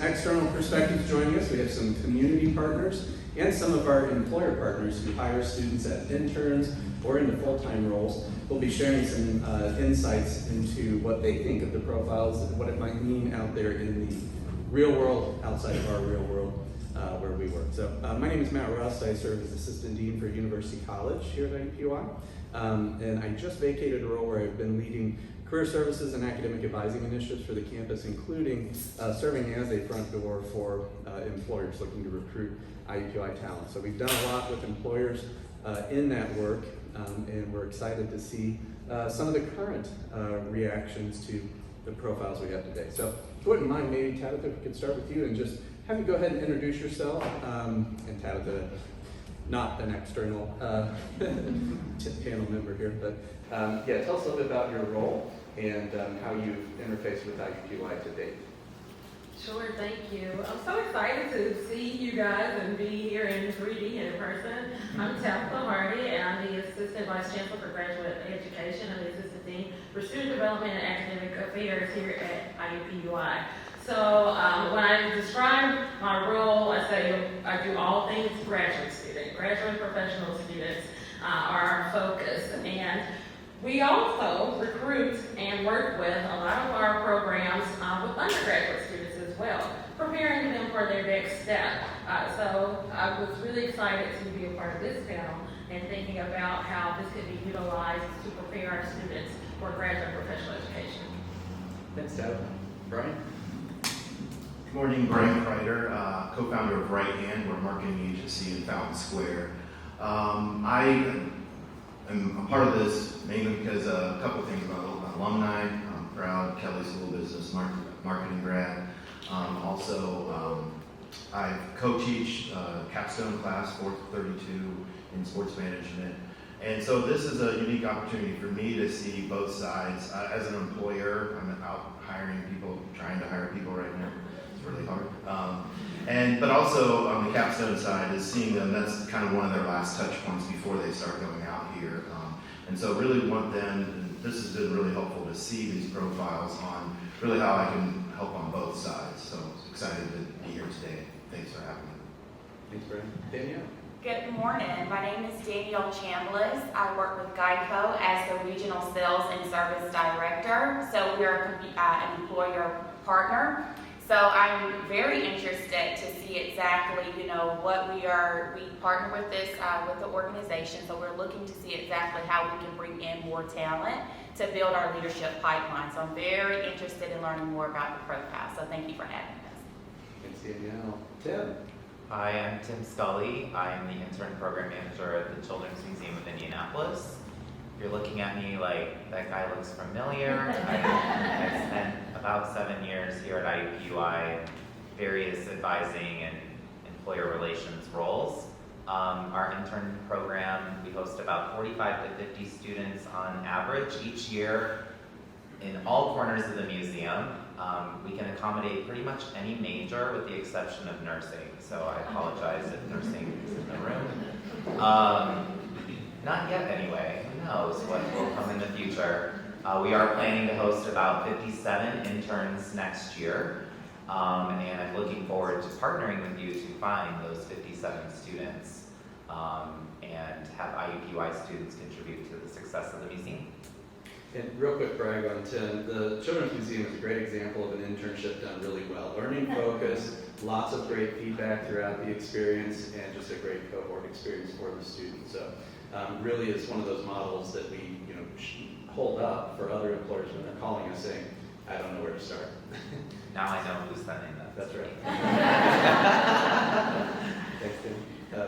external perspectives joining us. We have some community partners and some of our employer partners who hire students as interns or into full-time roles. We'll be sharing some insights into what they think of the profiles and what it might mean out there in the real world, outside of our real world, where we work. So my name is Matt Rust. I serve as Assistant Dean for University College here at IUPUI. And I just vacated a role where I've been leading career services and academic advising initiatives for the campus, including serving as a front door for employers looking to recruit IUPUI talent. So we've done a lot with employers in that work, and we're excited to see some of the current reactions to the profiles we have today. So if you wouldn't mind, maybe Tabitha, we could start with you and just have you go ahead and introduce yourself. And Tabitha, not an external panel member here, but yeah, tell us a little bit about your role and how you've interfaced with IUPUI to date. Sure, thank you. I'm so excited to see you guys and be here in 3D and in person. I'm Tabitha Hardy, and I'm the Assistant Vice Chancellor for Graduate Education and the Assistant Dean for Student Development and Academic Affairs here at IUPUI. So when I describe my role, I say I do all things graduate student. Graduate and professional students are our focus. And we also recruit and work with a lot of our programs with undergraduate students as well, preparing them for their next step. So I was really excited to be a part of this panel and thinking about how this could be utilized to prepare our students for graduate and professional education. Thanks, Tabitha. Brian? Good morning, Brian Kreider, co-founder of Right Hand. We're a marketing agency in Fountain Square. I am a part of this mainly because a couple of things about alumni. I'm proud Kelley School of Business marketing grad. I co-teach capstone class 432 in sports management. And so this is a unique opportunity for me to see both sides. As an employer, I'm out hiring people, trying to hire people right now. It's really hard. But also on the capstone side is seeing them, that's kind of one of their last touch points before they start going out here. And so really want them, and this has been really helpful to see these profiles on really how I can help on both sides. So excited to be here today. Thanks for having me. Thanks, Brian. Danielle? Good morning. My name is Danielle Chambliss. I work with Geico as the Regional Sales and Service Director. So we're an employer partner. So I'm very interested to see exactly, what we partner with with the organization. So we're looking to see exactly how we can bring in more talent to build our leadership pipeline. So I'm very interested in learning more about the profile. So thank you for having us. Thanks, Danielle. Tim? Hi, I'm Tim Scully. I'm the intern program manager at the Children's Museum of Indianapolis. If you're looking at me like that guy looks familiar, I spent about 7 years here at IUPUI, various advising and employer relations roles. Our intern program, we host about 45 to 50 students on average each year in all corners of the museum. We can accommodate pretty much any major with the exception of nursing. So I apologize if nursing is in the room. Not yet anyway, who knows what will come in the future. We are planning to host about 57 interns next year. And I'm looking forward to partnering with you to find those 57 students and have IUPUI students contribute to the success of the museum. And real quick brag on Tim, the Children's Museum is a great example of an internship done really well. Learning focus, lots of great feedback throughout the experience, and just a great cohort experience for the students. So really is one of those models that we hold up for other employers when they're calling us saying, I don't know where to start. Now I know who's sending them. That's right. Thanks, Tim.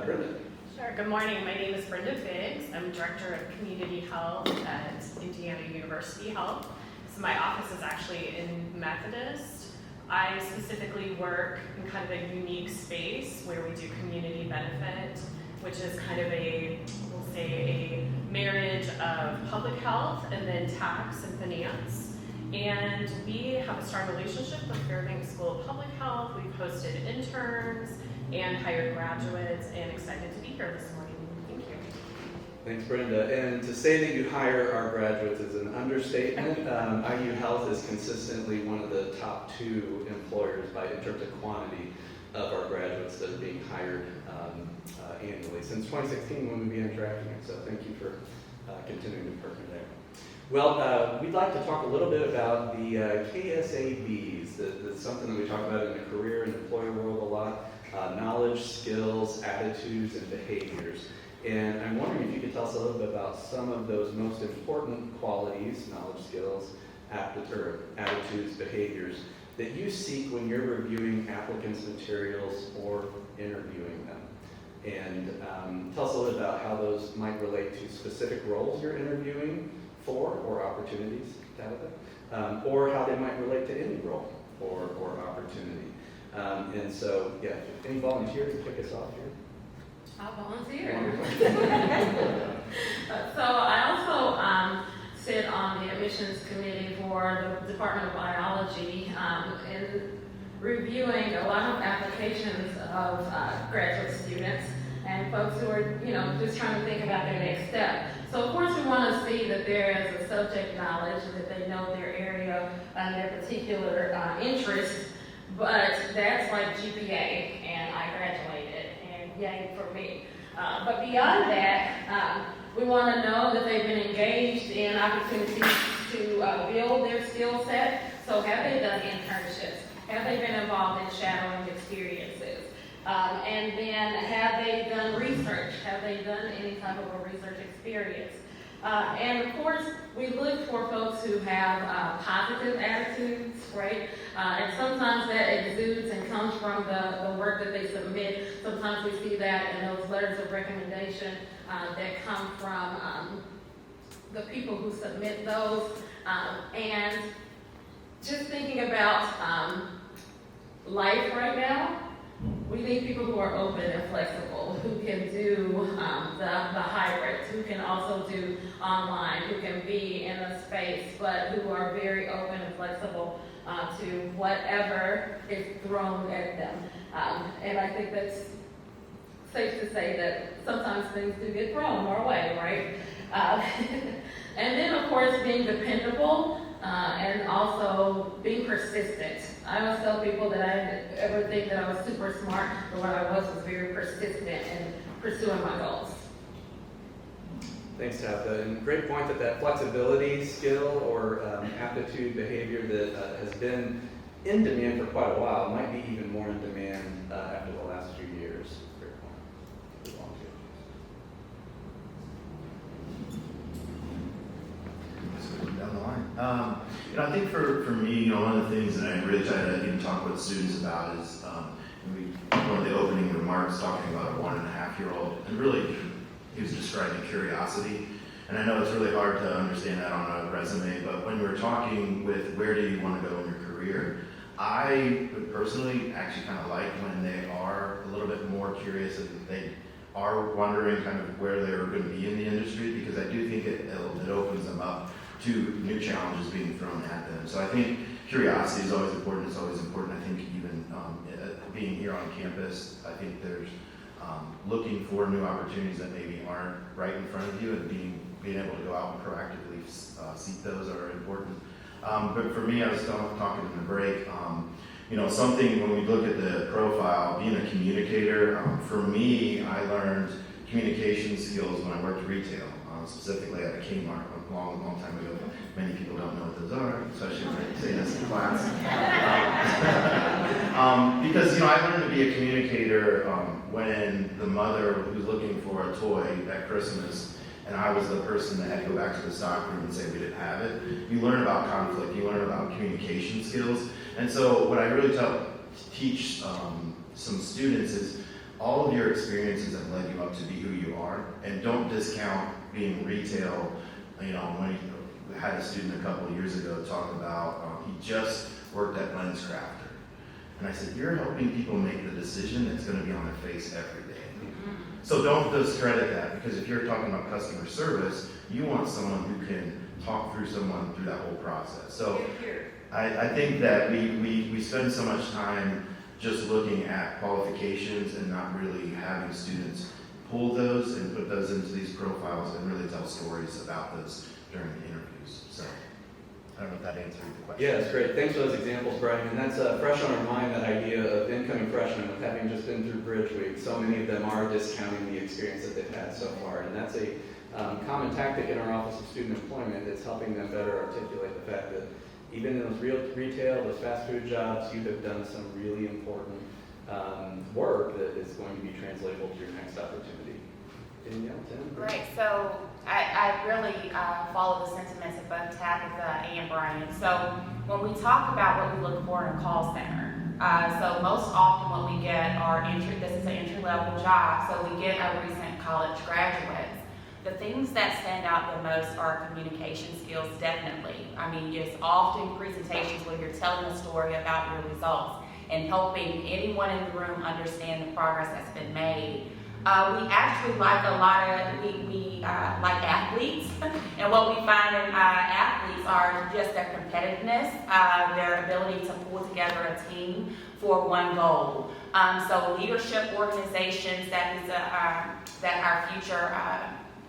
Brenda? Sure. Good morning. My name is Brenda Biggs. I'm Director of Community Health at Indiana University Health. So my office is actually in Methodist. I specifically work in kind of a unique space where we do community benefit, which is kind of we'll say a marriage of public health and then tax and finance. And we have a strong relationship with Fairbanks School of Public Health. We've hosted interns and hired graduates, and excited to be here this morning. Thank you. Thanks, Brenda. And to say that you hire our graduates is an understatement. IU Health is consistently one of the top 2 employers in terms of quantity of our graduates that are being hired annually since 2016 when we began tracking it. So thank you for continuing to partner there. Well, we'd like to talk a little bit about the KSABs. That's something that we talk about in the career and employer world a lot. Knowledge, skills, attitudes, and behaviors. And I'm wondering if you could tell us a little bit about some of those most important qualities, knowledge, skills, attitudes, behaviors, that you seek when you're reviewing applicants' materials or interviewing them. And tell us a little bit about how those might relate to specific roles you're interviewing for or opportunities, Tabitha, or how they might relate to any role or opportunity. And so, yeah, any volunteers to kick us off here? I'll volunteer. Wonderful. So I also sit on the admissions committee for the Department of Biology in reviewing a lot of applications of graduate students and folks who are, just trying to think about their next step. So of course we want to see that there is a subject knowledge, that they know their area and their particular interest, but that's like GPA, and I graduated, and yay for me. But beyond that, we want to know that they've been engaged in opportunities to build their skill set. So have they done internships? Have they been involved in shadowing experiences? And then have they done research? Have they done any type of a research experience? And of course, we look for folks who have positive attitudes, right? And sometimes that exudes and comes from the work that they submit. Sometimes we see that in those letters of recommendation that come from the people who submit those. And just thinking about life right now, we need people who are open and flexible, who can do the hybrids, who can also do online, who can be in a space, but who are very open and flexible to whatever is thrown at them. And I think that's safe to say that sometimes things do get thrown our way, right? And then, of course, being dependable and also being persistent. I always tell people that I ever think that I was super smart, but what I was very persistent in pursuing my goals. Thanks, Tabitha. And great point that flexibility, skill, or aptitude, behavior that has been in demand for quite a while might be even more in demand after the last few years. Great point. Good volunteer. Down the line. I think for me, one of the things that I really try to even talk with students about is one of the opening remarks talking about a 1.5-year-old, and really he was describing curiosity. And I know it's really hard to understand that on a resume, but when we're talking with where do you want to go in your career, I would personally actually kind of like when they are a little bit more curious and they are wondering kind of where they're going to be in the industry, because I do think it opens them up to new challenges being thrown at them. So I think curiosity is always important. It's always important. I think even being here on campus, I think there's looking for new opportunities that maybe aren't right in front of you, and being able to go out and proactively seek those are important. But for me, I was talking in the break, something when we look at the profile, being a communicator, for me, I learned communication skills when I worked retail, specifically at a Kmart a long time ago. Many people don't know what those are, especially when I say this in class. Because, I learned to be a communicator when the mother was looking for a toy at Christmas, and I was the person that had to go back to the stock room and say we didn't have it. You learn about conflict, you learn about communication skills. And so what I really teach some students is all of your experiences have led you up to be who you are, and don't discount being retail. When we had a student a couple of years ago talk about, he just worked at LensCrafter. And I said, you're helping people make the decision that's going to be on their face every day. So don't discredit that, because if you're talking about customer service, you want someone who can talk through someone through that whole process. So I think that we spend so much time just looking at qualifications and not really having students pull those and put those into these profiles and really tell stories about those during the interviews. So I don't know if that answered the question. Yeah, that's great. Thanks for those examples, Brian. And that's fresh on our mind, that idea of incoming freshmen, with having just been through Bridge Week. So many of them are discounting the experience that they've had so far. And that's a common tactic in our Office of Student Employment. It's helping them better articulate the fact that even in those retail, those fast food jobs, you have done some really important work that is going to be translatable to your next opportunity. Danielle, Tim? Great, so I really follow the sentiments of both Tabitha and Brian. So when we talk about what we look for in a call center, so most often when we get this is an entry-level job, so we get our recent college graduates. The things that stand out the most are communication skills, definitely. I mean, it's often presentations where you're telling a story about your results and helping anyone in the room understand the progress that's been made. We actually like we like athletes, and what we find in athletes are just their competitiveness, their ability to pull together a team for one goal. So leadership organizations that our future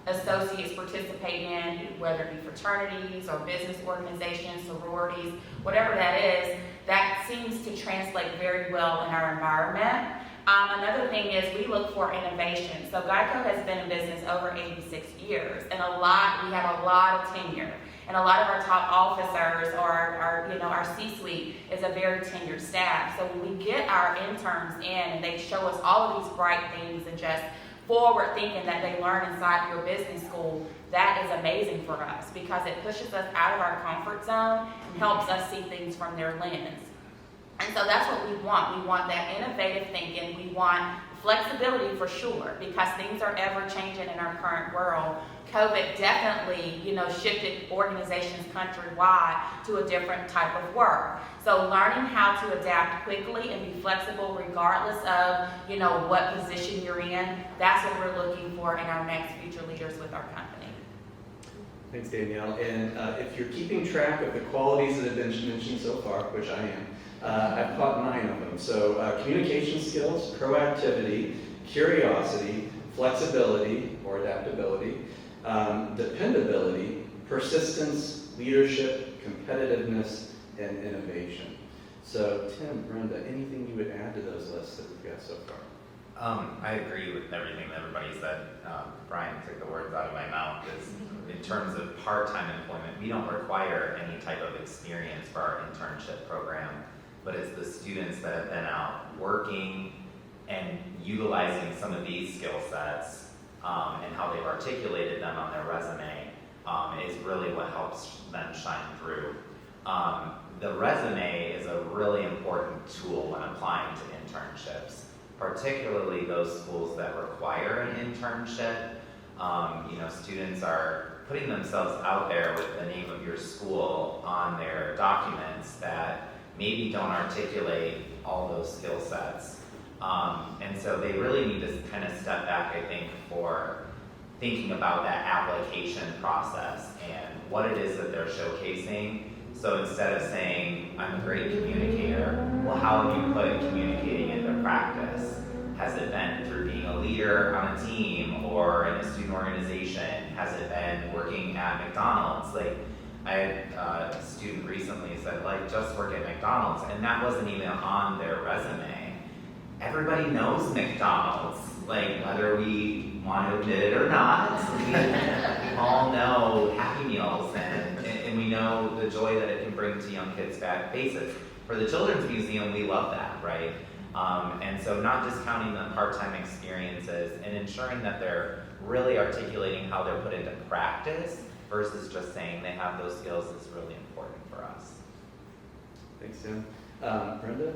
associates participate in, whether it be fraternities or business organizations, sororities, whatever that is, that seems to translate very well in our environment. Another thing is we look for innovation. So GEICO has been in business over 86 years, and we have a lot of tenure. And a lot of our top officers or our C-suite is a very tenured staff. So when we get our interns in and they show us all of these bright things and just forward thinking that they learn inside your business school, that is amazing for us because it pushes us out of our comfort zone and helps us see things from their lens. And so that's what we want. We want that innovative thinking. We want flexibility for sure because things are ever changing in our current world. COVID definitely, shifted organizations countrywide to a different type of work. So learning how to adapt quickly and be flexible regardless of, what position you're in, that's what we're looking for in our next future leaders with our company. Thanks, Danielle. And if you're keeping track of the qualities that have been mentioned so far, which I am, I've caught 9 of them. So communication skills, proactivity, curiosity, flexibility or adaptability, dependability, persistence, leadership, competitiveness, and innovation. So Tim, Brenda, anything you would add to those lists that we've got so far? I agree with everything that everybody said. Brian took the words out of my mouth. In terms of part-time employment, we don't require any type of experience for our internship program, but it's the students that have been out working and utilizing some of these skill sets and how they've articulated them on their resume is really what helps them shine through. The resume is a really important tool when applying to internships, particularly those schools that require an internship. Students are putting themselves out there with the name of your school on their documents that maybe don't articulate all those skill sets. And so they really need to kind of step back, I think, for thinking about that application process and what it is that they're showcasing. So instead of saying, I'm a great communicator, well, how have you put communicating into practice? Has it been through being a leader on a team or in a student organization? Has it been working at McDonald's? I had a student recently said, just work at McDonald's, and that wasn't even on their resume. Everybody knows McDonald's, whether we want to admit it or not. We all know Happy Meals, and we know the joy that it can bring to young kids' faces. For the Children's Museum, we love that, right? And so not discounting the part-time experiences and ensuring that they're really articulating how they're put into practice versus just saying they have those skills is really important for us. Thanks, Tim. Brenda?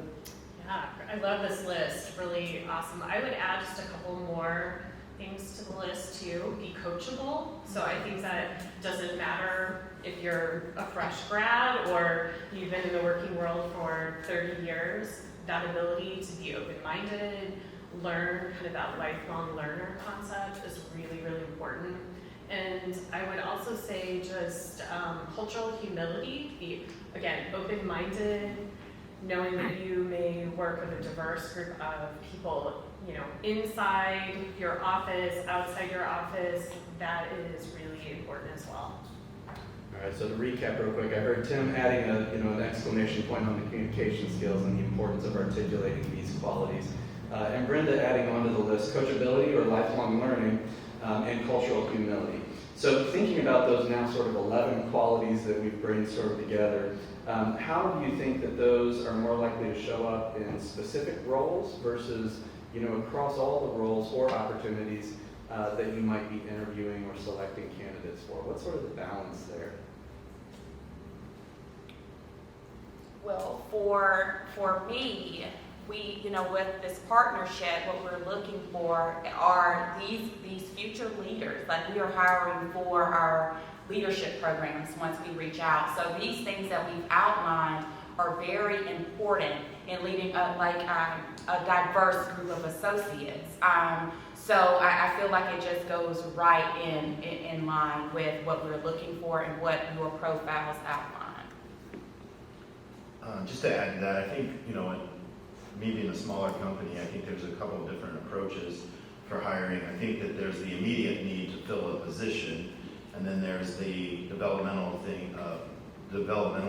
Yeah, I love this list, really awesome. I would add just a couple more things to the list too. Be coachable. So I think that doesn't matter if you're a fresh grad or you've been in the working world for 30 years, that ability to be open-minded, learn kind of that lifelong learner concept is really, really important. And I would also say just cultural humility, be, again, open-minded, knowing that you may work with a diverse group of people, you know, inside your office, outside your office, that is really important as well. All right, so to recap real quick, I heard Tim adding an exclamation point on the communication skills and the importance of articulating these qualities. And Brenda adding onto the list coachability or lifelong learning and cultural humility. So thinking about those now sort of 11 qualities that we've brainstormed together, how do you think that those are more likely to show up in specific roles versus, across all the roles or opportunities that you might be interviewing or selecting candidates for? What's sort of the balance there? Well, for me, we, with this partnership, what we're looking for are these future leaders. Like, we are hiring for our leadership programs once we reach out. So these things that we've outlined are very important in leading a diverse group of associates. So I feel like it just goes right in line with what we're looking for and what your profiles outline. Just to add to that, I think, me being a smaller company, I think there's a couple of different approaches for hiring. I think that there's the immediate need to fill a position, and then there's the developmental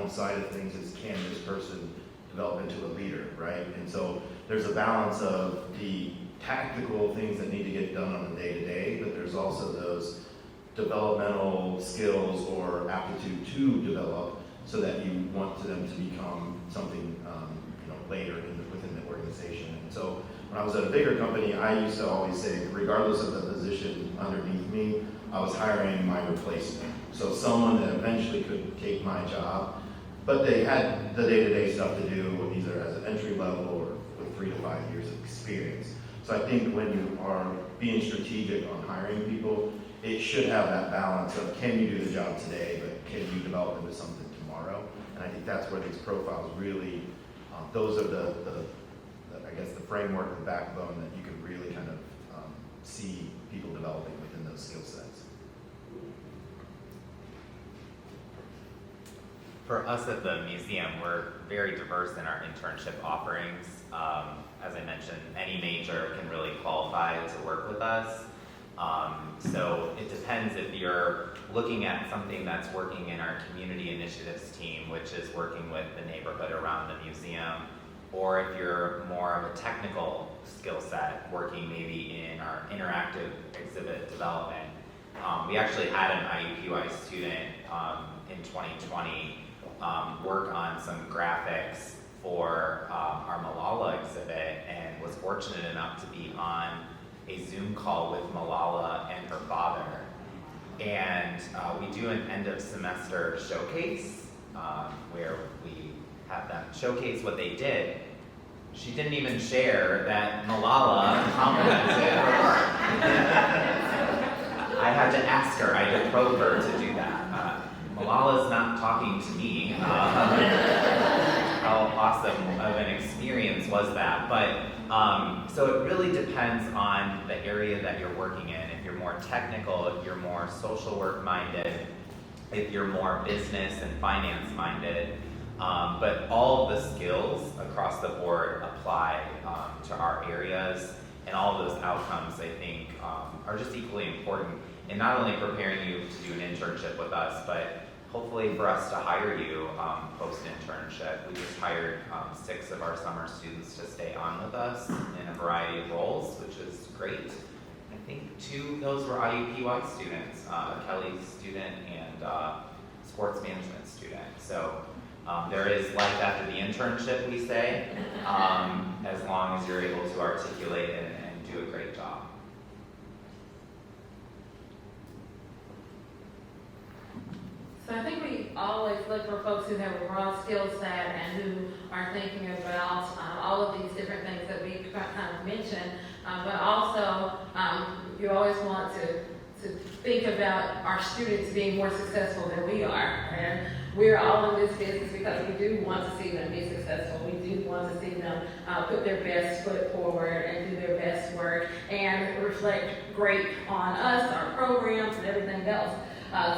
side of things is, can this person develop into a leader, right? And so there's a balance of the tactical things that need to get done on a day-to-day, but there's also those developmental skills or aptitude to develop so that you want them to become something later within the organization. And so when I was at a bigger company, I used to always say, regardless of the position underneath me, I was hiring my replacement. So someone that eventually could take my job, but they had the day-to-day stuff to do, either as an entry level or with 3 to 5 years of experience. So I think when you are being strategic on hiring people, it should have that balance of, can you do the job today, but can you develop into something tomorrow? And I think that's where these profiles really, those are the framework, the backbone that you can really kind of see people developing within those skill sets. For us at the museum, we're very diverse in our internship offerings. As I mentioned, any major can really qualify to work with us. So it depends if you're looking at something that's working in our community initiatives team, which is working with the neighborhood around the museum, or if you're more of a technical skill set, working maybe in our interactive exhibit development. We actually had an IUPUI student in 2020 work on some graphics for our Malala exhibit, and was fortunate enough to be on a Zoom call with Malala and her father. And we do an end of semester showcase where we have them showcase what they did. She didn't even share that Malala complimented her work. I had to ask her, I had to probe her to do that. Malala's not talking to me. How awesome of an experience was that? But so it really depends on the area that you're working in. If you're more technical, if you're more social work minded, if you're more business and finance minded, but all of the skills across the board apply to our areas, and all of those outcomes, I think, are just equally important in not only preparing you to do an internship with us, but hopefully for us to hire you post-internship. We just hired 6 of our summer students to stay on with us in a variety of roles, which is great. I think 2 of those were IUPUI students, Kelly's student and sports management student. So there is life after the internship, we say, as long as you're able to articulate it and do a great job. So I think we always look for folks who have a broad skill set and who are thinking about all of these different things that we kind of mentioned, but also you always want to think about our students being more successful than we are. And we're all in this business because we do want to see them be successful. We do want to see them put their best foot forward and do their best work and reflect great on us, our programs, and everything else.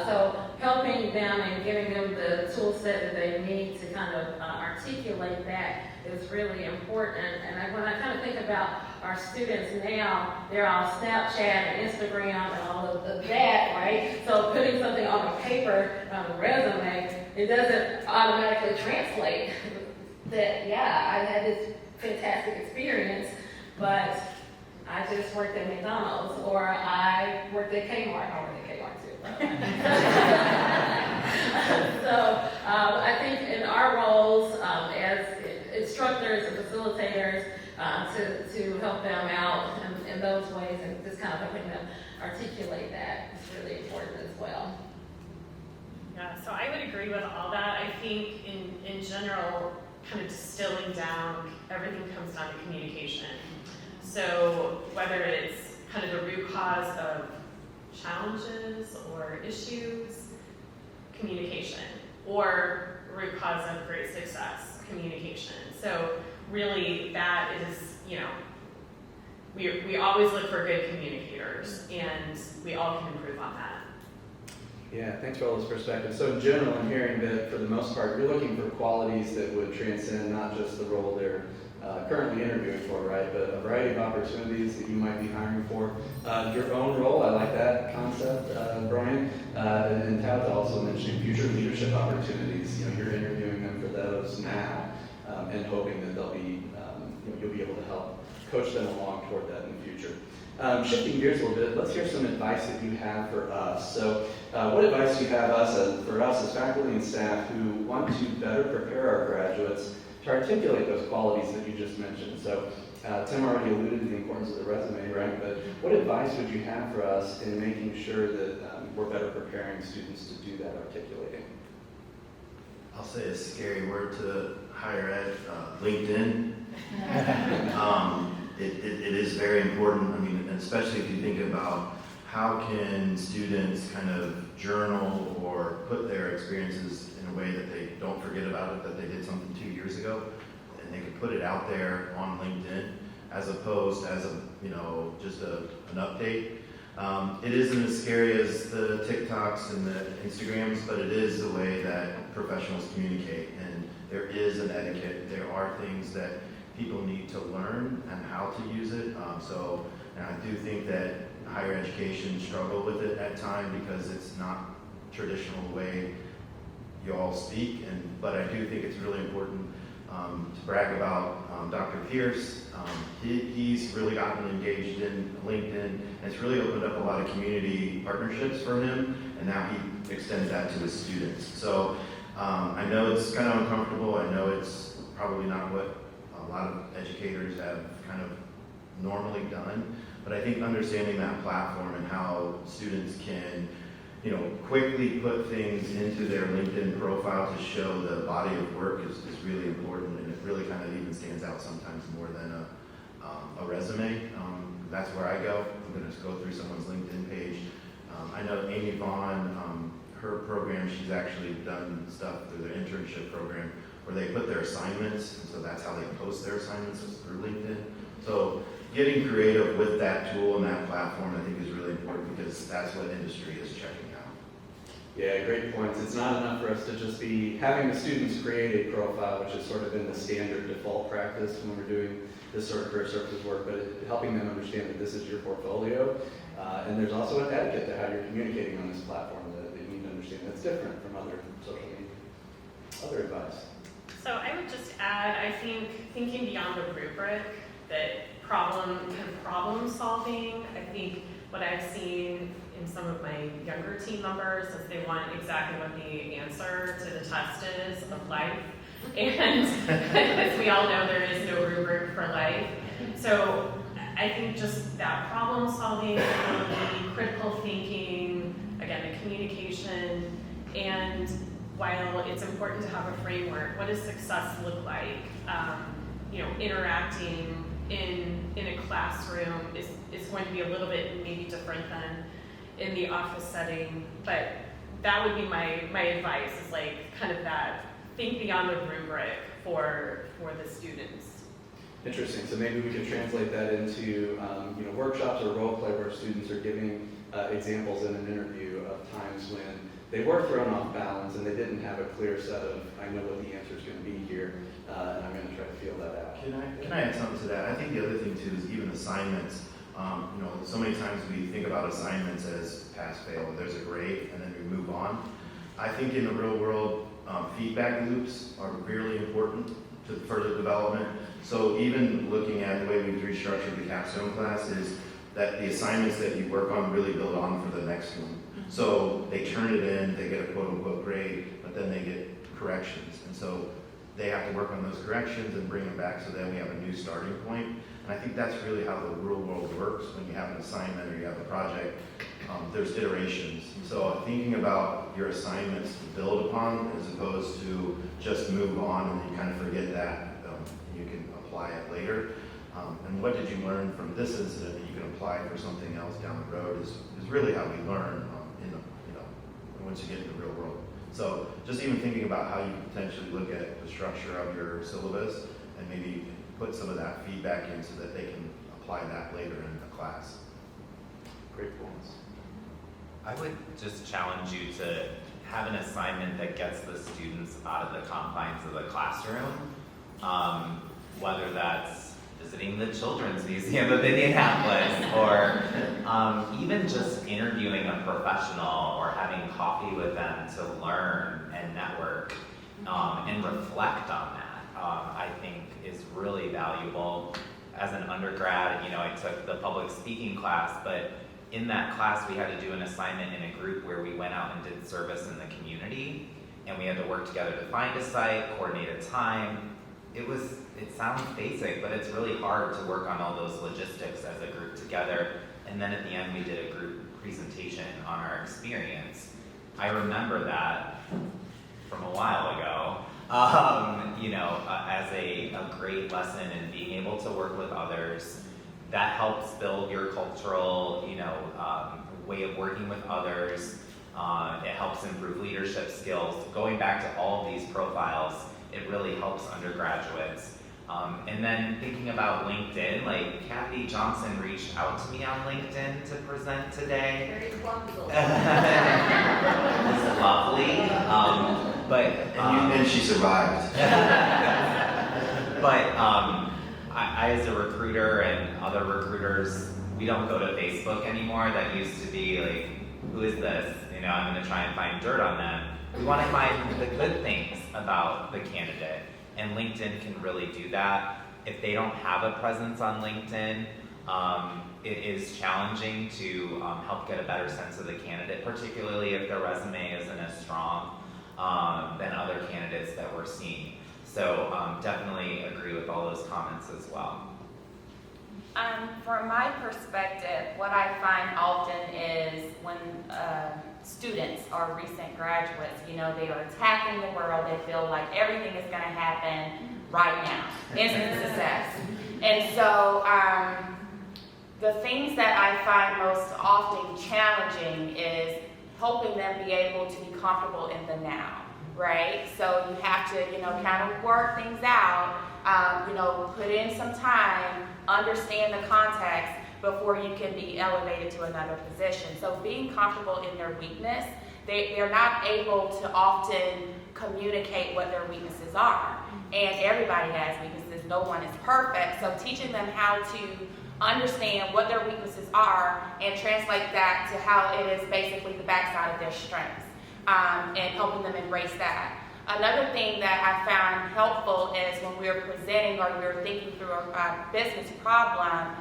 So helping them and giving them the tool set that they need to kind of articulate that is really important. And when I kind of think about our students now, they're on Snapchat and Instagram and all of that, right? So putting something on a paper, on a resume, it doesn't automatically translate that, yeah, I had this fantastic experience, but I just worked at McDonald's, or I worked at Kmart. I worked at Kmart too. So I think in our roles as instructors and facilitators, to help them out in those ways and just kind of helping them articulate that is really important as well. Yeah, so I would agree with all that. I think in general, kind of distilling down, everything comes down to communication. So whether it's kind of the root cause of challenges or issues, communication, or root cause of great success, communication. So really that is, we always look for good communicators, and we all can improve on that. Yeah, thanks for all those perspectives. So in general, I'm hearing that for the most part, you're looking for qualities that would transcend not just the role they're currently interviewing for, right, but a variety of opportunities that you might be hiring for. Your own role, I like that concept, Brian. And Tabitha also mentioning future leadership opportunities. You're interviewing them for those now, and hoping that they'll be, you'll be able to help coach them along toward that in the future. Shifting gears a little bit, let's hear some advice that you have for us. So what advice do you have for us as faculty and staff who want to better prepare our graduates to articulate those qualities that you just mentioned? So Tim already alluded to the importance of the resume, right? But what advice would you have for us in making sure that we're better preparing students to do that articulating? I'll say a scary word to higher ed, LinkedIn. It is very important. I mean, especially if you think about how can students kind of journal or put their experiences in a way that they don't forget about it, that they did something 2 years ago, and they can put it out there on LinkedIn as opposed as just an update. It isn't as scary as the TikToks and the Instagrams, but it is the way that professionals communicate, and there is an etiquette. There are things that people need to learn and how to use it. And I do think that higher education struggle with it at times because it's not traditional way you all speak. But I do think it's really important to brag about Dr. Pierce. He's really gotten engaged in LinkedIn, and it's really opened up a lot of community partnerships for him, and now he extends that to his students. So I know it's kind of uncomfortable. I know it's probably not what a lot of educators have kind of normally done, but I think understanding that platform and how students can, quickly put things into their LinkedIn profile to show the body of work is really important, and it really kind of even stands out sometimes more than a resume. That's where I go. I'm going to go through someone's LinkedIn page. I know Amy Vaughn, her program, she's actually done stuff through their internship program where they put their assignments, and so that's how they post their assignments, is through LinkedIn. So getting creative with that tool and that platform, I think, is really important because that's what industry is checking out. Yeah, great points. It's not enough for us to just be having the students create a profile, which has sort of been the standard default practice when we're doing this sort of career services work, but helping them understand that this is your portfolio. And there's also an etiquette to how you're communicating on this platform that you need to understand that's different from other social media. Other advice? So I would just add, I think thinking beyond the rubric, that problem solving, I think what I've seen in some of my younger team members is they want exactly what the answer to the test is of life. And as we all know, there is no rubric for life. So I think just that problem solving, ability, critical thinking, again, the communication, and while it's important to have a framework, what does success look like? Interacting in a classroom is going to be a little bit maybe different than in the office setting, but that would be my advice, is like kind of that, think beyond the rubric for the students. Interesting. So maybe we could translate that into workshops or role play where students are giving examples in an interview of times when they were thrown off balance and they didn't have a clear set of, I know what the answer is going to be here, and I'm going to try to feel that out. Can I add something to that? I think the other thing too is even assignments. So many times we think about assignments as pass-fail. There's a grade and then we move on. I think in the real world, feedback loops are really important to further development. So even looking at the way we've restructured the capstone class is that the assignments that you work on really build on for the next one. So they turn it in, they get a quote-unquote grade, but then they get corrections. And so they have to work on those corrections and bring them back so then we have a new starting point. And I think that's really how the real world works when you have an assignment or you have a project. There's iterations. So thinking about your assignments to build upon as opposed to just move on and you kind of forget that and you can apply it later. And what did you learn from this incident that you can apply for something else down the road is really how we learn once you get in the real world. So just even thinking about how you potentially look at the structure of your syllabus and maybe put some of that feedback in so that they can apply that later in the class. Great points. I would just challenge you to have an assignment that gets the students out of the confines of the classroom, whether that's visiting the Children's Museum of Indianapolis, or even just interviewing a professional or having coffee with them to learn and network and reflect on that. I think is really valuable. As an undergrad, I took the public speaking class, but in that class we had to do an assignment in a group where we went out and did service in the community, and we had to work together to find a site, coordinate a time. It sounds basic, but it's really hard to work on all those logistics as a group together. And then at the end, we did a group presentation on our experience. I remember that from a while ago, as a great lesson in being able to work with others. That helps build your cultural, way of working with others. It helps improve leadership skills. Going back to all of these profiles, it really helps undergraduates. And then thinking about LinkedIn, like Kathy Johnson reached out to me on LinkedIn to present today. Very clumsy. It's lovely. And she survived. But I, as a recruiter and other recruiters, we don't go to Facebook anymore. That used to be like, who is this? I'm going to try and find dirt on them. We want to find the good things about the candidate, and LinkedIn can really do that. If they don't have a presence on LinkedIn, it is challenging to help get a better sense of the candidate, particularly if their resume isn't as strong than other candidates that we're seeing. So definitely agree with all those comments as well. From my perspective, what I find often is when students or recent graduates, they are attacking the world, they feel like everything is going to happen right now, instant success. And so the things that I find most often challenging is helping them be able to be comfortable in the now, right? So you have to, kind of work things out, put in some time, understand the context before you can be elevated to another position. So being comfortable in their weakness, they're not able to often communicate what their weaknesses are. And everybody has weaknesses, no one is perfect. So teaching them how to understand what their weaknesses are and translate that to how it is basically the backside of their strengths, and helping them embrace that. Another thing that I found helpful is when we're presenting or we're thinking through a business problem,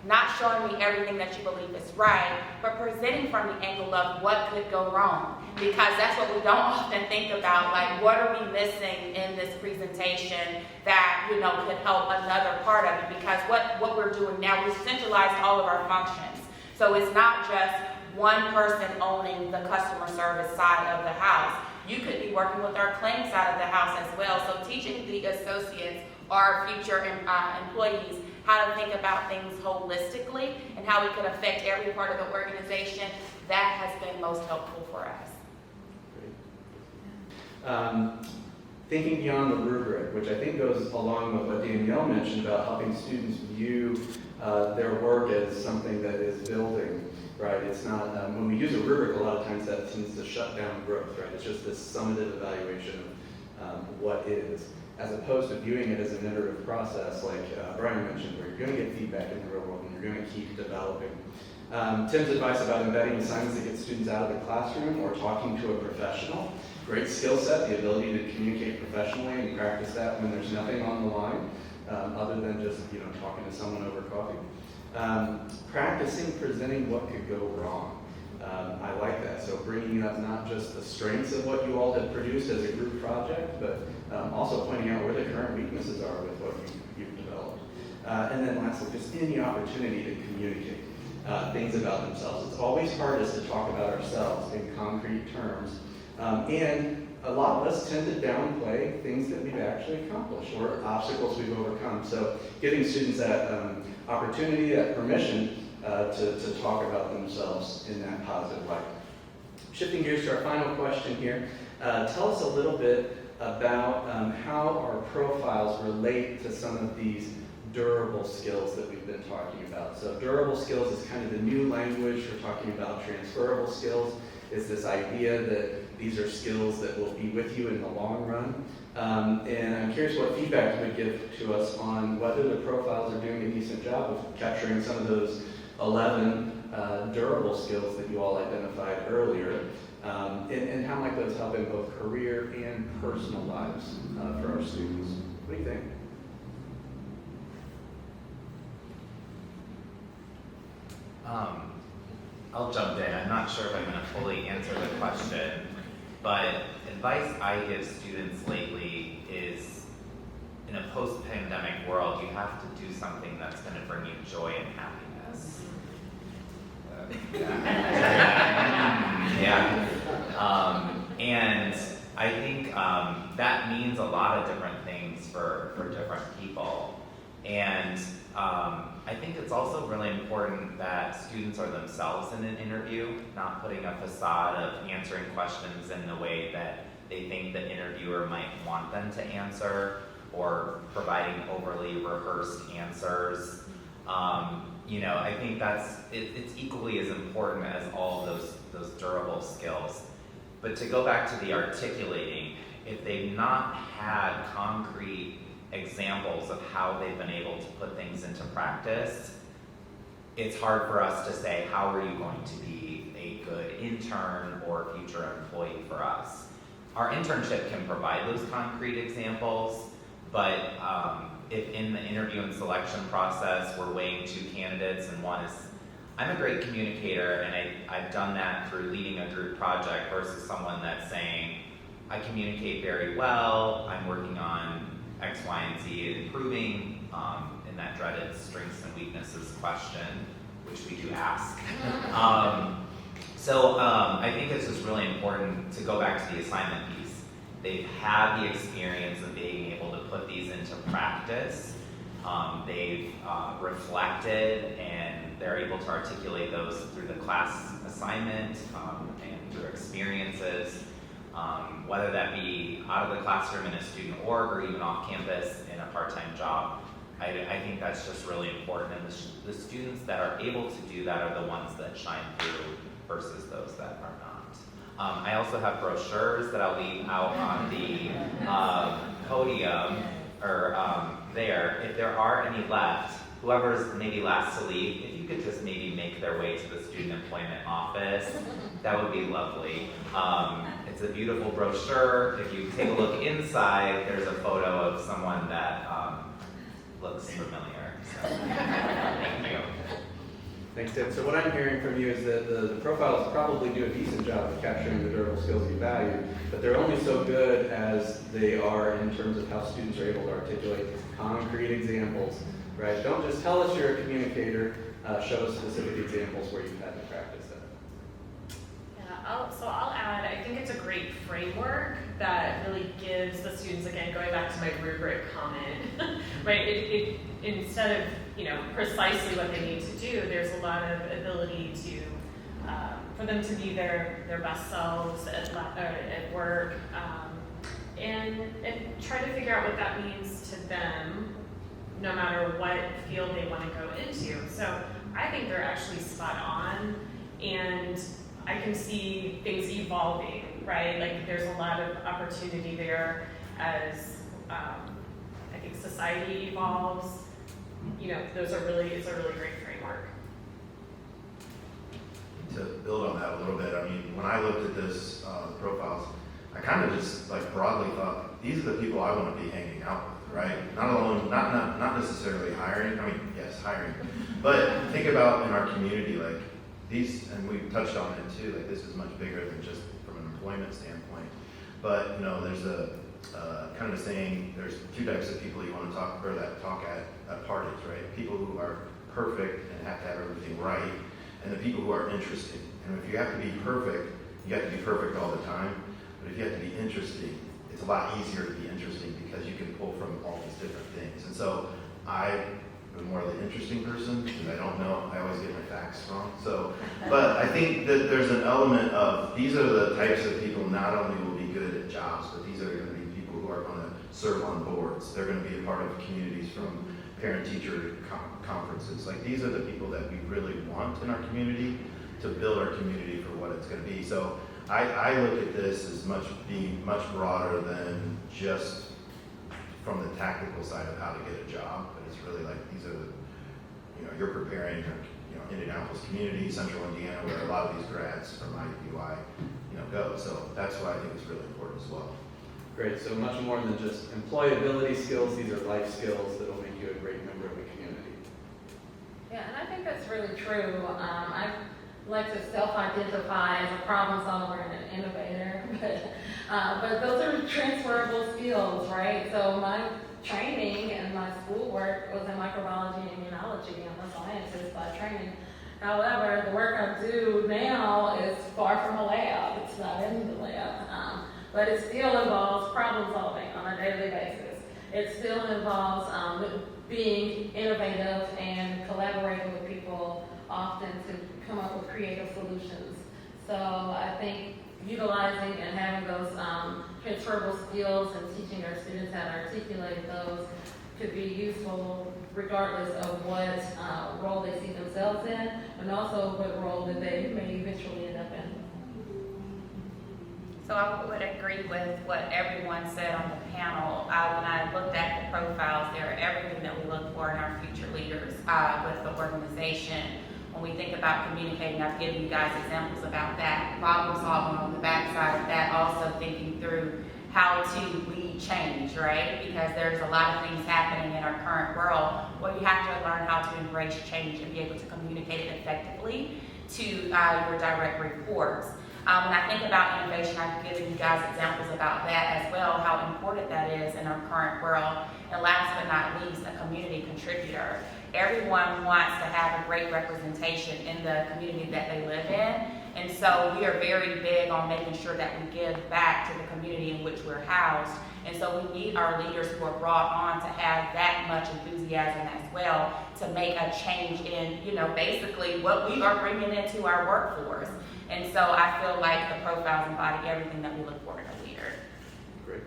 not showing me everything that you believe is right, but presenting from the angle of what could go wrong. Because that's what we don't often think about, like what are we missing in this presentation that, could help another part of it. Because what we're doing now, we've centralized all of our functions. So it's not just one person owning the customer service side of the house. You could be working with our claim side of the house as well. So teaching the associates or our future employees how to think about things holistically and how we can affect every part of the organization, that has been most helpful for us. Great. Thinking beyond the rubric, which I think goes along with what Danielle mentioned about helping students view their work as something that is building, right? It's not, when we use a rubric, a lot of times that tends to shut down growth, right? It's just this summative evaluation of what is, as opposed to viewing it as an iterative process, like Brian mentioned, where you're going to get feedback in the real world and you're going to keep developing. Tim's advice about embedding assignments that get students out of the classroom or talking to a professional. Great skill set, the ability to communicate professionally and practice that when there's nothing on the line, other than just talking to someone over coffee. Practicing presenting what could go wrong. I like that. So bringing up not just the strengths of what you all have produced as a group project, but also pointing out where the current weaknesses are with what you've developed. And then lastly, just any opportunity to communicate things about themselves. It's always hardest to talk about ourselves in concrete terms. And a lot of us tend to downplay things that we've actually accomplished or obstacles we've overcome. So giving students that opportunity, that permission to talk about themselves in that positive light. Shifting gears to our final question here, tell us a little bit about how our profiles relate to some of these durable skills that we've been talking about. So durable skills is kind of the new language. We're talking about transferable skills. It's this idea that these are skills that will be with you in the long run. And I'm curious what feedback you would give to us on whether the profiles are doing a decent job of capturing some of those 11 durable skills that you all identified earlier, and how might those help in both career and personal lives for our students. What do you think? I'll jump in. I'm not sure if I'm going to fully answer the question, but advice I give students lately is, in a post-pandemic world, you have to do something that's going to bring you joy and happiness. And I think that means a lot of different things for different people. And I think it's also really important that students are themselves in an interview, not putting a facade of answering questions in the way that they think the interviewer might want them to answer, or providing overly rehearsed answers. I think it's equally as important as all of those durable skills. But to go back to the articulating, if they've not had concrete examples of how they've been able to put things into practice, it's hard for us to say, how are you going to be a good intern or future employee for us? Our internship can provide those concrete examples, but if in the interview and selection process we're weighing two candidates, and one is, I'm a great communicator and I've done that through leading a group project, versus someone that's saying, I communicate very well, I'm working on X, Y, and Z, improving in that dreaded strengths and weaknesses question, which we do ask. So I think it's just really important to go back to the assignment piece. They've had the experience of being able to put these into practice. They've reflected, and they're able to articulate those through the class assignment and through experiences. Whether that be out of the classroom in a student org or even off campus in a part-time job. I think that's just really important, and the students that are able to do that are the ones that shine through versus those that are not. I also have brochures that I'll leave out on the podium, or there. If there are any left, whoever's maybe last to leave, if you could just maybe make their way to the student employment office, that would be lovely. It's a beautiful brochure. If you take a look inside, there's a photo of someone that looks familiar. So, thank you. Thanks, Tim. So what I'm hearing from you is that the profiles probably do a decent job of capturing the durable skills you value, but they're only so good as they are in terms of how students are able to articulate concrete examples, right? Don't just tell us you're a communicator, show us specific examples where you've had to practice that. I'll add, I think it's a great framework that really gives the students, again, going back to my rubric comment, right? It instead of, precisely what they need to do, there's a lot of ability to, for them to be their best selves at work, and try to figure out what that means to them no matter what field they want to go into. So I think they're actually spot on, and I can see things evolving, right? Like there's a lot of opportunity there as I think society evolves. You know, it's a really great framework. To build on that a little bit, I mean, when I looked at this profiles, I kind of just like broadly thought these are the people I want to be hanging out with, right? Not necessarily hiring. I mean, yes, hiring, but think about in our community, like these, and we touched on it too. Like this is much bigger than just from an employment standpoint. But you know, there's a kind of a saying. There's two types of people you want to talk at parties, right? People who are perfect and have to have everything right, and the people who are interesting. And if you have to be perfect, you have to be perfect all the time. But if you have to be interesting, it's a lot easier to be interesting because you can pull from all these different things. And so I'm more the interesting person because I don't know. I always get my facts wrong. So, but I think that there's an element of these are the types of people not only will be good at jobs, but these are going to be people who are going to serve on boards. They're going to be a part of communities from parent-teacher conferences. Like these are the people that we really want in our community to build our community for what it's going to be. So I look at this as being much broader than just from the tactical side of how to get a job, but it's really like these are the, you know, you're preparing, you know, Indianapolis community, Central Indiana, where a lot of these grads from IUPUI, you know, go. So that's why I think it's really important as well. Great, so much more than just employability skills, these are life skills that will make you a great member of the community. Yeah, and I think that's really true. I like to self-identify as a problem solver and an innovator, but those are transferable skills, right? So my training and my schoolwork was in microbiology and immunology. I'm a scientist by training. However, the work I do now is far from a lab. It's not in the lab, but it still involves problem solving on a daily basis. It still involves being innovative and collaborating with people often to come up with creative solutions. So I think utilizing and having those transferable skills and teaching our students how to articulate those could be useful regardless of what role they see themselves in, and also what role that they may eventually end up in. So I would agree with what everyone said on the panel. When I looked at the profiles, they're everything that we look for in our future leaders with the organization. When we think about communicating, I've given you guys examples about that. Problem solving on the backside of that, also thinking through how to lead change, right? Because there's a lot of things happening in our current world where you have to learn how to embrace change and be able to communicate it effectively to your direct reports. When I think about innovation, I've given you guys examples about that as well, how important that is in our current world. And last but not least, a community contributor. Everyone wants to have a great representation in the community that they live in. And so we are very big on making sure that we give back to the community in which we're housed. And so we need our leaders who are brought on to have that much enthusiasm as well to make a change in, you know, basically what we are bringing into our workforce. And so I feel like the profiles embody everything that we look for in a leader. Great.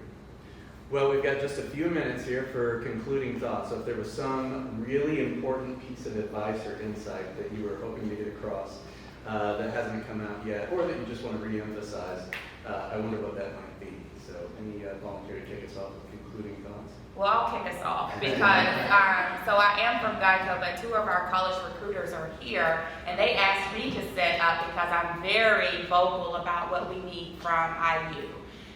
Well, we've got just a few minutes here for concluding thoughts. So if there was some really important piece of advice or insight that you were hoping to get across that hasn't come out yet, or that you just want to reemphasize, I wonder what that might be. So any volunteer to take us off with concluding thoughts? Well, I'll kick us off because, so I am from GEICO, but two of our college recruiters are here, and they asked me to set up because I'm very vocal about what we need from IU.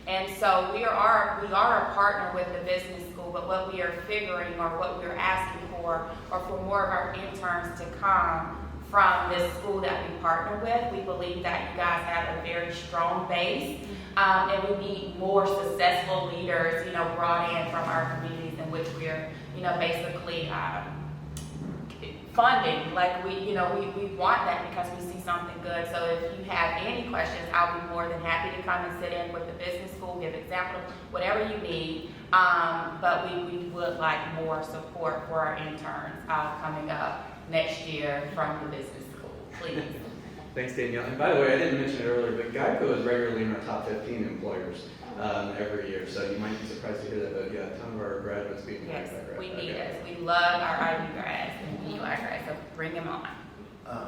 And so we are a partner with the business school, but what we are figuring or what we're asking for are for more of our interns to come from this school that we partner with. We believe that you guys have a very strong base, and we need more successful leaders, you know, brought in from our communities in which we're, you know, basically funding. Like we want that because we see something good. So if you have any questions, I'll be more than happy to come and sit in with the business school, give examples, whatever you need. But we would like more support for our interns coming up next year from the business school, please. Thanks, Danielle. And by the way, I didn't mention it earlier, but Geico is regularly in our top 15 employers every year. So you might be surprised to hear that, but yeah, a ton of our graduates being Yes, hired by we Geico. need it. We love our IU grads and BUI grads, so bring them on.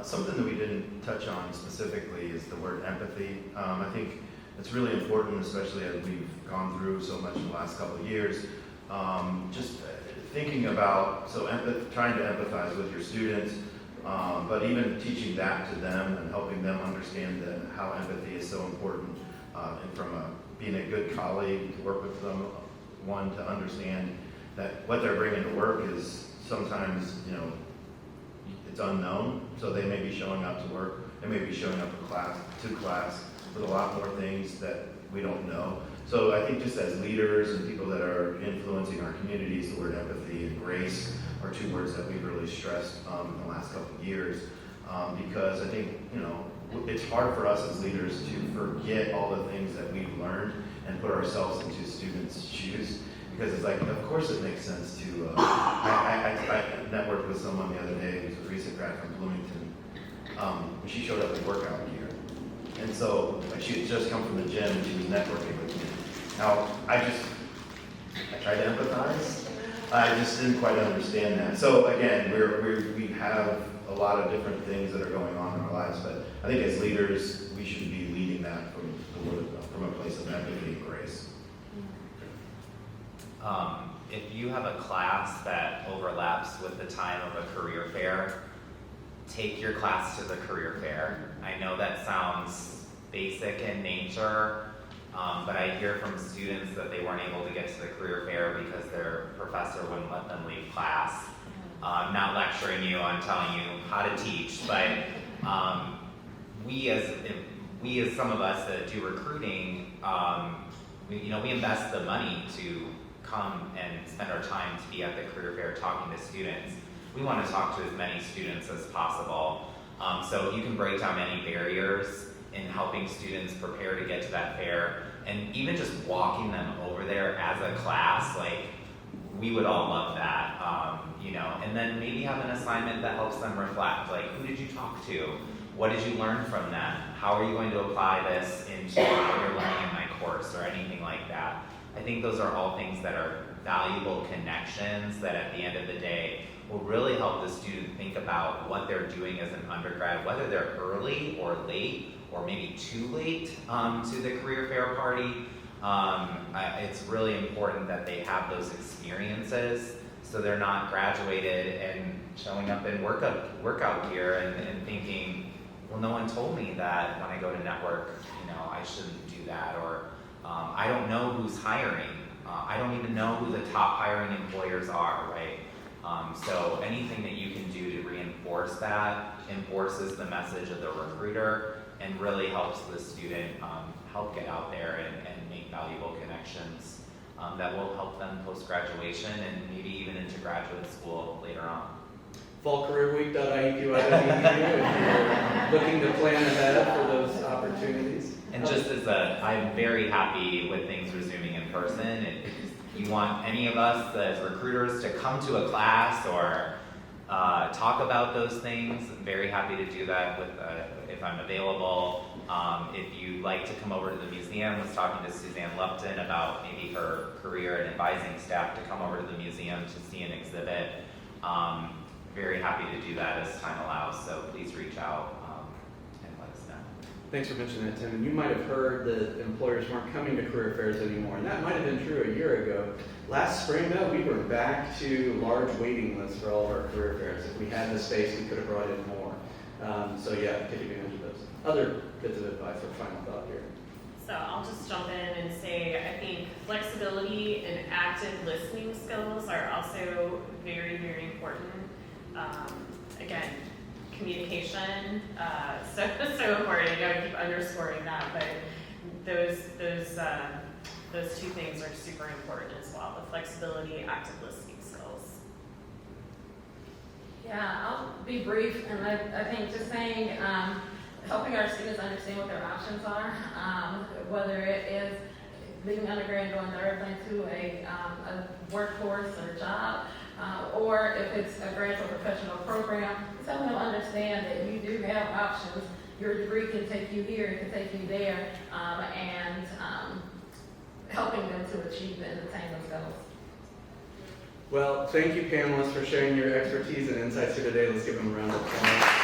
Something that we didn't touch on specifically is the word empathy. I think it's really important, especially as we've gone through so much in the last couple of years. Just thinking about, trying to empathize with your students, but even teaching that to them and helping them understand how empathy is so important, and from being a good colleague to work with them, one to understand that what they're bringing to work is sometimes, it's unknown, so they may be showing up to work, they may be showing up to class with a lot more things that we don't know. So I think just as leaders and people that are influencing our communities, the word empathy and grace are two words that we've really stressed in the last couple of years, because I think, it's hard for us as leaders to forget all the things that we've learned and put ourselves into students' shoes. Because it's like, of course it makes sense to, I networked with someone the other day who's a recent grad from Bloomington, and she showed up in workout gear. And so, she had just come from the gym and she was networking with me. Now, I tried to empathize. I just didn't quite understand that. So again, we have a lot of different things that are going on in our lives, but I think as leaders, we should be leading that from a place of empathy and grace. If you have a class that overlaps with the time of a career fair, take your class to the career fair. I know that sounds basic in nature, but I hear from students that they weren't able to get to the career fair because their professor wouldn't let them leave class. I'm not lecturing you, I'm telling you how to teach, but we as some of us that do recruiting, we invest the money to come and spend our time to be at the career fair talking to students. We want to talk to as many students as possible. So you can break down any barriers in helping students prepare to get to that fair, and even just walking them over there as a class, we would all love that, and then maybe have an assignment that helps them reflect, who did you talk to? What did you learn from that? How are you going to apply this into what you're learning in my course or anything like that? I think those are all things that are valuable connections that at the end of the day will really help the student think about what they're doing as an undergrad, whether they're early or late or maybe too late to the career fair party. It's really important that they have those experiences so they're not graduated and showing up in workout gear and thinking, well, no one told me that when I go to network, I shouldn't do that, or I don't know who's hiring. I don't even know who the top hiring employers are, right? So anything that you can do to reinforce that enforces the message of the recruiter and really helps the student help get out there and make valuable connections that will help them post-graduation and maybe even into graduate school later on. fallcareerweek.iepui.edu if you're looking to plan ahead for those opportunities. And just I'm very happy with things resuming in person. If you want any of us as recruiters to come to a class or talk about those things, I'm very happy to do that if I'm available. If you'd like to come over to the museum, I was talking to Suzanne Lupton about maybe her career and advising staff to come over to the museum to see an exhibit. Very happy to do that as time allows, so please reach out and let us know. Thanks for mentioning that, Tim. And you might have heard that employers weren't coming to career fairs anymore, and that might have been true a year ago. Last spring, though, we were back to large waiting lists for all of our career fairs. If we had the space, we could have brought in more. So yeah, take advantage of those. Other bits of advice or final thought here? So I'll just jump in and say I think flexibility and active listening skills are also very, very important. Again, communication, so important. I know I keep underscoring that, but those two things are super important as well. The flexibility, active listening skills. Yeah, I'll be brief, and I think just saying, helping our students understand what their options are, whether it is leaving undergrad and going directly to a workforce or job, or if it's a graduate professional program, just helping them understand that you do have options your degree can take you here, it can take you there, and helping them to achieve and attain those goals. Well, thank you panelists for sharing your expertise and insights here today. Let's give them a round of applause.